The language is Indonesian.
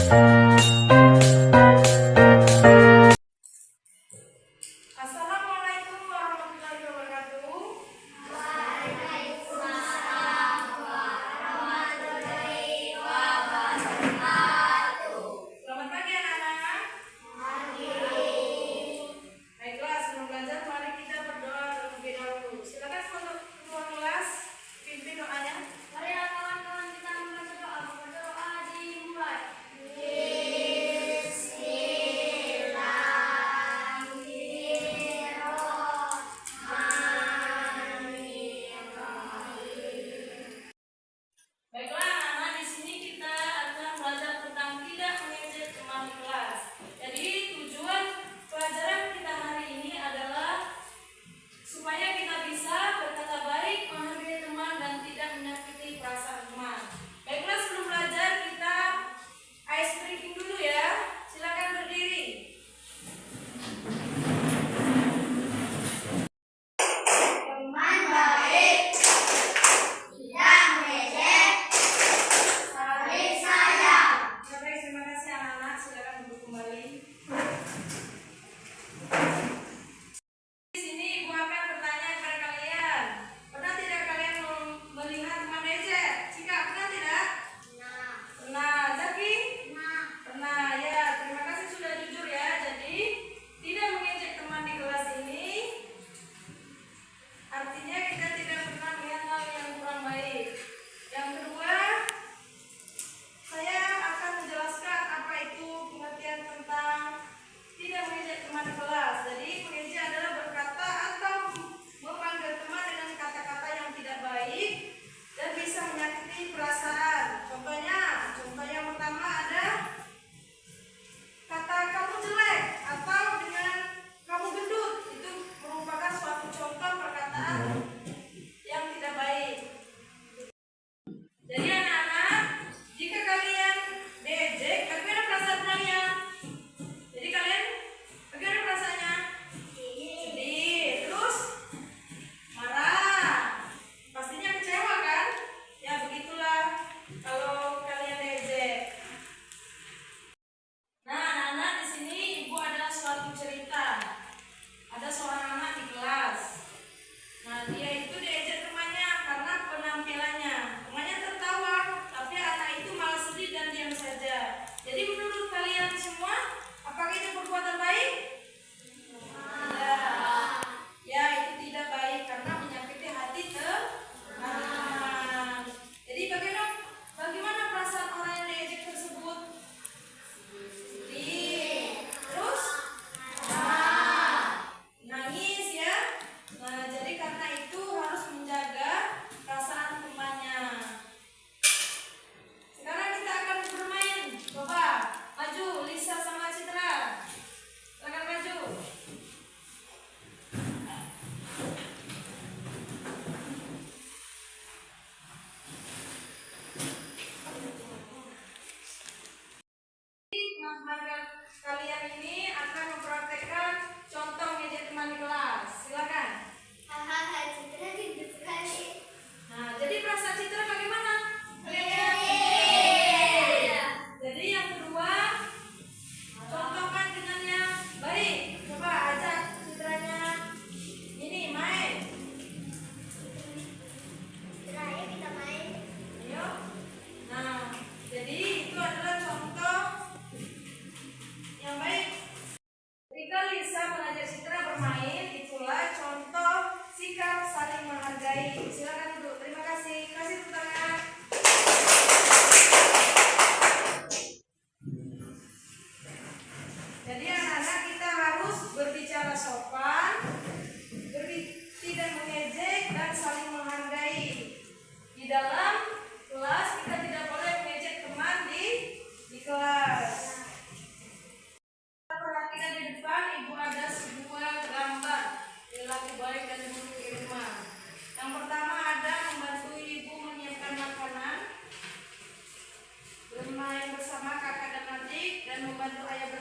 Assalamualaikum warahmatullahi wabarakatuh. Selamat pagi anak-anak. Baiklah, sebelum belajar mari kita berdoa terlebih dahulu. Silakan untuk ketua kelas pimpin doanya. Mari kawan-kawan kita membaca doa. Berdoa dimulai. Baiklah anak-anak, di sini kita akan belajar tentang tidak mengejek teman kelas. Jadi tujuan pelajaran kita hari ini adalah supaya kita bisa berkata baik, menghargai teman dan tidak menyakiti perasaan teman. Baiklah, sebelum belajar kita ice breaking dulu ya. Silakan berdiri. Teman baik, tidak mengejek, saling sayang. Ya, baik, terima kasih anak-anak. Silakan duduk kembali. Di sini ibu akan bertanya kepada kalian. Pernah tidak kalian melihat teman ejek? Cika, pernah tidak? Pernah. Zaki? Pernah. Ya, terima kasih sudah jujur ya. Jadi tidak mengejek teman di kelas ini artinya kita tidak pernah melihat hal yang kurang baik. Yang kedua, saya akan menjelaskan apa itu pengertian tentang tidak mengejek teman di kelas. Jadi mengejek adalah berkata atau memanggil teman dengan kata-kata yang tidak baik dan bisa menyakiti perasaan. Contoh yang pertama ada kata kamu jelek atau dengan kamu gendut. Itu merupakan suatu contoh perkataan yang tidak baik. Jadi anak-anak, jika kalian diejek, bagaimana perasaan kalian? Jadi kalian bagaimana perasaannya? Sedih, terus marah, pastinya kecewa kan? Ya begitulah kalau kalian diejek. Nah anak-anak, di sini ibu ada suatu cerita. Ada seorang anak di kelas. Nah dia itu diejek temannya karena penampilannya. Temannya tertawa, tapi anak itu malah sedih dan diam saja. Jadi menurut kalian semua, apakah itu perbuatan baik? Tidak. Ya, itu tidak baik karena menyakiti hati teman. Jadi bagaimana perasaan orang yang diejek tersebut? Sedih. Terus? Nangis ya. Nah, jadi karena itu harus menjaga perasaan temannya. Sekarang kita akan bermain. Coba maju Lisa sama Citra. Silakan maju. Kalian ini akan mempraktekkan contoh ngejek teman di kelas. Silakan. Hahaha, Citra gendut sekali. Nah, jadi perasaan Citra bagaimana? Kalian? Jadi yang kedua, contohkan dengan yang baik. Coba ajak Citranya ini main. Citra, ayo kita main. Ayo. Nah, jadi itu adalah contoh yang baik. Ketika Lisa mengajak Citra bermain, itulah contoh sikap saling menghargai. Silakan duduk. Terima kasih. Kasih tepuk tangan. Jadi anak-anak, kita harus berbicara sopan, tidak mengejek dan saling menghargai. Di dalam kelas kita tidak boleh mengejek teman di kelas. Perhatikan di depan, ibu ada sebuah gambar perilaku baik dan buruk di rumah. Yang pertama ada membantu ibu menyiapkan makanan, bermain bersama kakak dan adik, dan membantu ayah